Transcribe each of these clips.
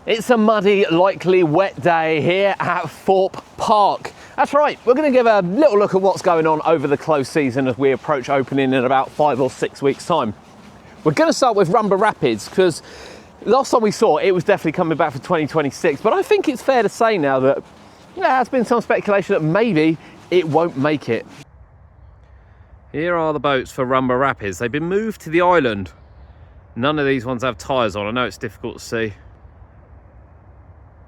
It's a muddy, likely wet day here at Thorpe Park. That's right, we're going to give a little look at what's going on over the close season as we approach opening in about 5 or 6 weeks' time. We're going to start with Rumba Rapids because last time we saw it was definitely coming back for 2026, but I think it's fair to say now that there has been some speculation that maybe it won't make it. Here are the boats for Rumba Rapids. They've been moved to the island. None of these ones have tyres on. I know it's difficult to see,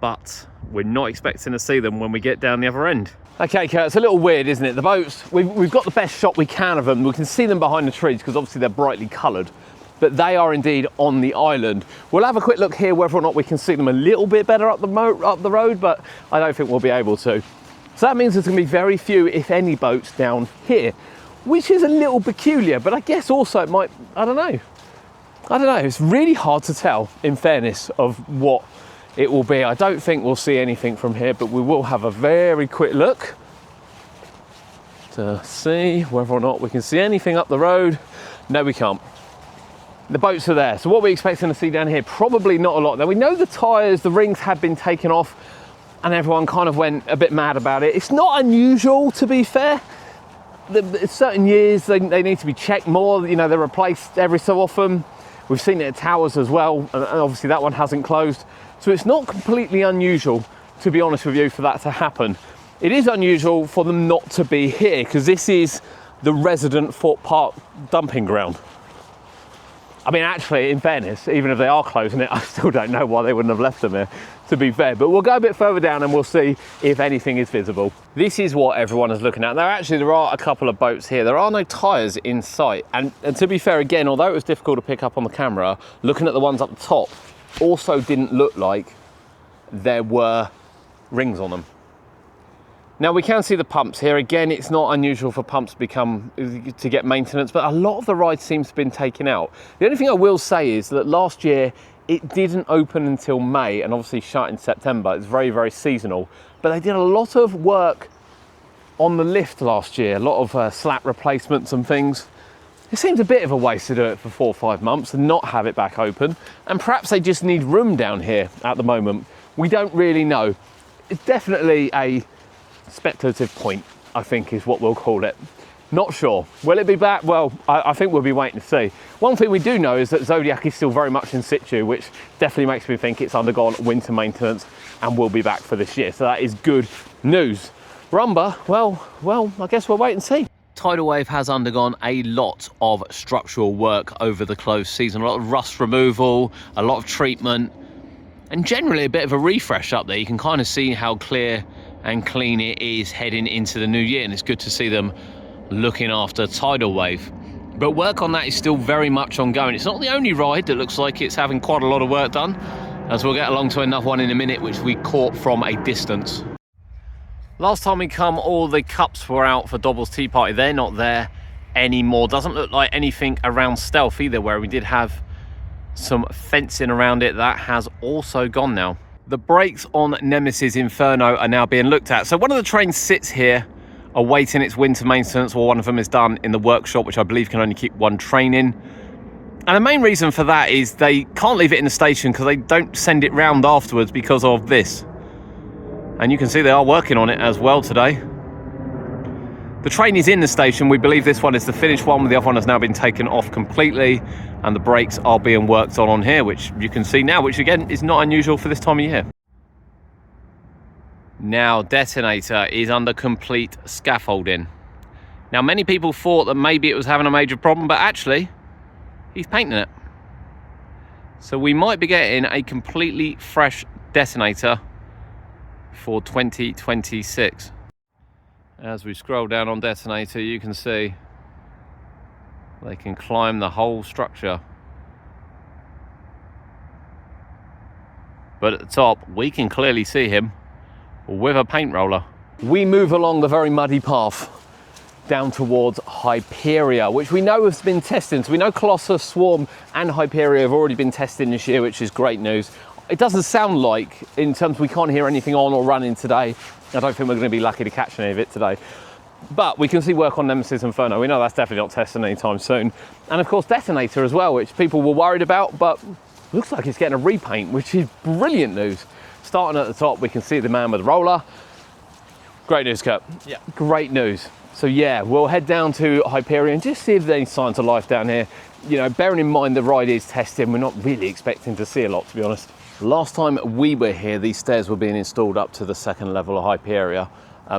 but we're not expecting to see them when we get down the other end. Okay, Kurt, it's a little weird, isn't it? The boats, we've got the best shot we can of them. We can see them behind the trees because obviously they're brightly coloured, but they are indeed on the island. We'll have a quick look here whether or not we can see them a little bit better up the road, but I don't think we'll be able to. So that means there's going to be very few, if any, boats down here, which is a little peculiar, but I guess also it might, I don't know. It's really hard to tell, in fairness, of what it will be. I don't think we'll see anything from here, but we will have a very quick look to see whether or not we can see anything up the road. No, we can't. The boats are there. So what we're expecting to see down here, probably not a lot. Now we know the tyres, the rings had been taken off and everyone kind of went a bit mad about it. It's not unusual, to be fair. Certain years they need to be checked more. You know, they're replaced every so often. We've seen it at towers as well, and obviously that one hasn't closed. So it's not completely unusual, to be honest with you, for that to happen. It is unusual for them not to be here, because this is the resident Thorpe Park dumping ground. I mean, actually, in fairness, even if they are closing it, I still don't know why they wouldn't have left them here, to be fair. But we'll go a bit further down and we'll see if anything is visible. This is what everyone is looking at. Now, actually, there are a couple of boats here. There are no tyres in sight. And to be fair, again, although it was difficult to pick up on the camera, looking at the ones up the top also didn't look like there were rings on them. Now we can see the pumps here. Again, it's not unusual for pumps to get maintenance, but a lot of the ride seems to have been taken out. The only thing I will say is that last year it didn't open until May and obviously shut in September. It's very, very seasonal, but they did a lot of work on the lift last year, a lot of slat replacements and things. It seems a bit of a waste to do it for 4 or 5 months and not have it back open, and perhaps they just need room down here at the moment. We don't really know. It's definitely a speculative point, I think is what we'll call it. Not sure. Will it be back? Well, I think we'll be waiting to see. One thing we do know is that Zodiac is still very much in situ, which definitely makes me think it's undergone winter maintenance and will be back for this year. So that is good news. Rumba, well, I guess we'll wait and see. Tidal Wave has undergone a lot of structural work over the close season. A lot of rust removal, a lot of treatment, and generally a bit of a refresh up there. You can kind of see how clear and clean it is heading into the new year, and it's good to see them looking after Tidal Wave. But work on that is still very much ongoing. It's not the only ride that looks like it's having quite a lot of work done, as we'll get along to another one in a minute, which we caught from a distance. Last time we come, all the cups were out for Dobble's Tea Party. They're not there anymore. Doesn't look like anything around Stealth either, where we did have some fencing around it. That has also gone now. The brakes on Nemesis Inferno are now being looked at. So one of the trains sits here awaiting its winter maintenance, or one of them is done in the workshop, which I believe can only keep one train in. And the main reason for that is they can't leave it in the station because they don't send it round afterwards because of this. And you can see they are working on it as well today. The train is in the station. We believe this one is the finished one. The other one has now been taken off completely, and the brakes are being worked on here, which you can see now, which again is not unusual for this time of year. Now Detonator is under complete scaffolding. Now many people thought that maybe it was having a major problem, but actually he's painting it. So we might be getting a completely fresh Detonator for 2026. As we scroll down on Detonator, you can see they can climb the whole structure. But at the top, we can clearly see him with a paint roller. We move along the very muddy path down towards Hyperia, which we know has been testing. So we know Colossus, Swarm and Hyperia have already been testing this year, which is great news. It doesn't sound like, in terms we can't hear anything on or running today. I don't think we're going to be lucky to catch any of it today. But we can see work on Nemesis Inferno. We know that's definitely not testing anytime soon. And of course Detonator as well, which people were worried about, but looks like it's getting a repaint, which is brilliant news. Starting at the top, we can see the man with the roller. Great news, Kurt. Yeah. Great news. So yeah, we'll head down to Hyperia and just see if there's any signs of life down here. You know, bearing in mind the ride is testing, we're not really expecting to see a lot, to be honest. Last time we were here, these stairs were being installed up to the second level of Hyperia.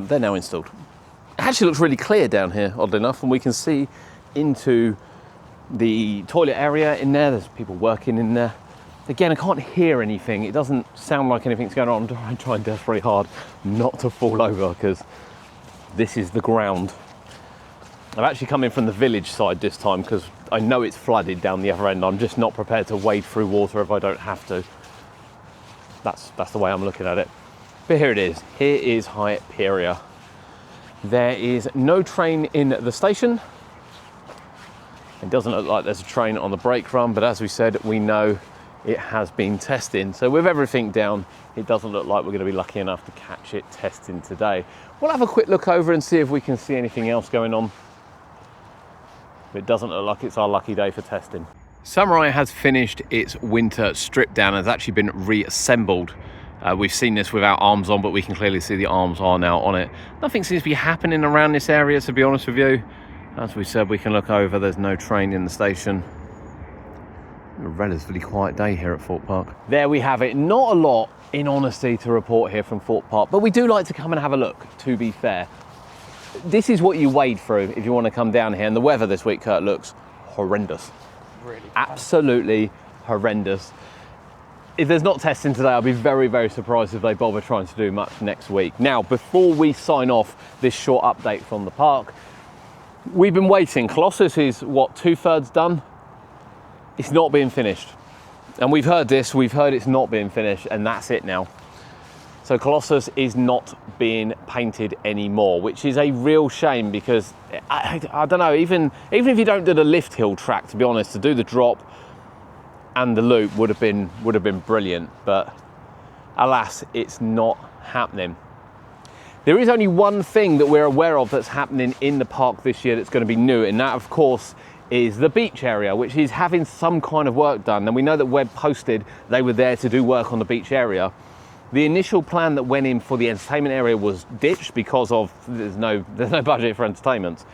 They're now installed. It actually looks really clear down here, oddly enough, and we can see into the toilet area in there. There's people working in there. Again, I can't hear anything. It doesn't sound like anything's going on. I'm trying desperately hard not to fall over because this is the ground. I've actually come in from the village side this time because I know it's flooded down the other end. I'm just not prepared to wade through water if I don't have to. That's the way I'm looking at it. But here it is. Here is Hyperia. There is no train in the station. It doesn't look like there's a train on the brake run, but as we said, we know it has been testing. So with everything down, it doesn't look like we're going to be lucky enough to catch it testing today. We'll have a quick look over and see if we can see anything else going on. It doesn't look like it's our lucky day for testing. Samurai has finished its winter strip down and has actually been reassembled. We've seen this without arms on, but we can clearly see the arms are now on it. Nothing seems to be happening around this area, to be honest with you. As we said, we can look over, there's no train in the station. A relatively quiet day here at Thorpe Park. There we have it. Not a lot, in honesty, to report here from Thorpe Park, but we do like to come and have a look, to be fair. This is what you wade through if you want to come down here, and the weather this week, Kurt, looks horrendous. Really bad. Absolutely horrendous. If there's not testing today, I'll be very, very surprised if they bother trying to do much next week. Now, before we sign off this short update from the park, we've been waiting. Colossus is, what, 2/3 done? It's not being finished. And we've heard this, we've heard it's not being finished, and that's it now. So Colossus is not being painted anymore, which is a real shame because, I don't know, even if you don't do the lift hill track, to be honest, to do the drop and the loop would have been brilliant, but alas, it's not happening. There is only one thing that we're aware of that's happening in the park this year that's going to be new, and that, of course, is the beach area, which is having some kind of work done. And we know that Webb posted they were there to do work on the beach area. The initial plan that went in for the entertainment area was ditched because of there's no budget for entertainment.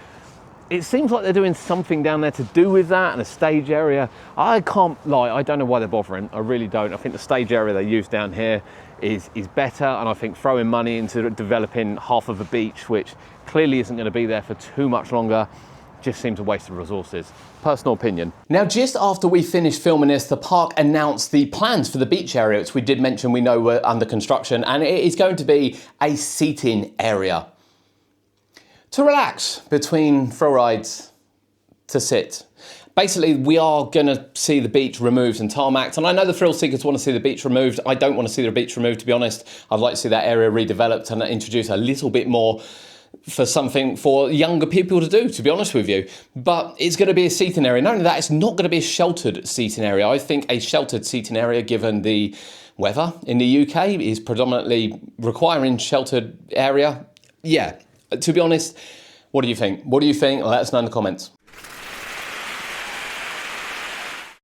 It seems like they're doing something down there to do with that, and a stage area. I can't lie, I don't know why they're bothering. I really don't. I think the stage area they use down here is better, and I think throwing money into developing half of a beach, which clearly isn't going to be there for too much longer, just seems a waste of resources. Personal opinion. Now, just after we finished filming this, the park announced the plans for the beach area, which we did mention we know were under construction, and it is going to be a seating area to relax between thrill rides, to sit. Basically, we are going to see the beach removed and tarmacked, and I know the thrill seekers want to see the beach removed. I don't want to see the beach removed, to be honest. I'd like to see that area redeveloped and introduce a little bit more for something for younger people to do, to be honest with you. But it's going to be a seating area. Not only that, it's not going to be a sheltered seating area. I think a sheltered seating area, given the weather in the UK, is predominantly requiring sheltered area. Yeah, to be honest, what do you think? What do you think? Let us know in the comments.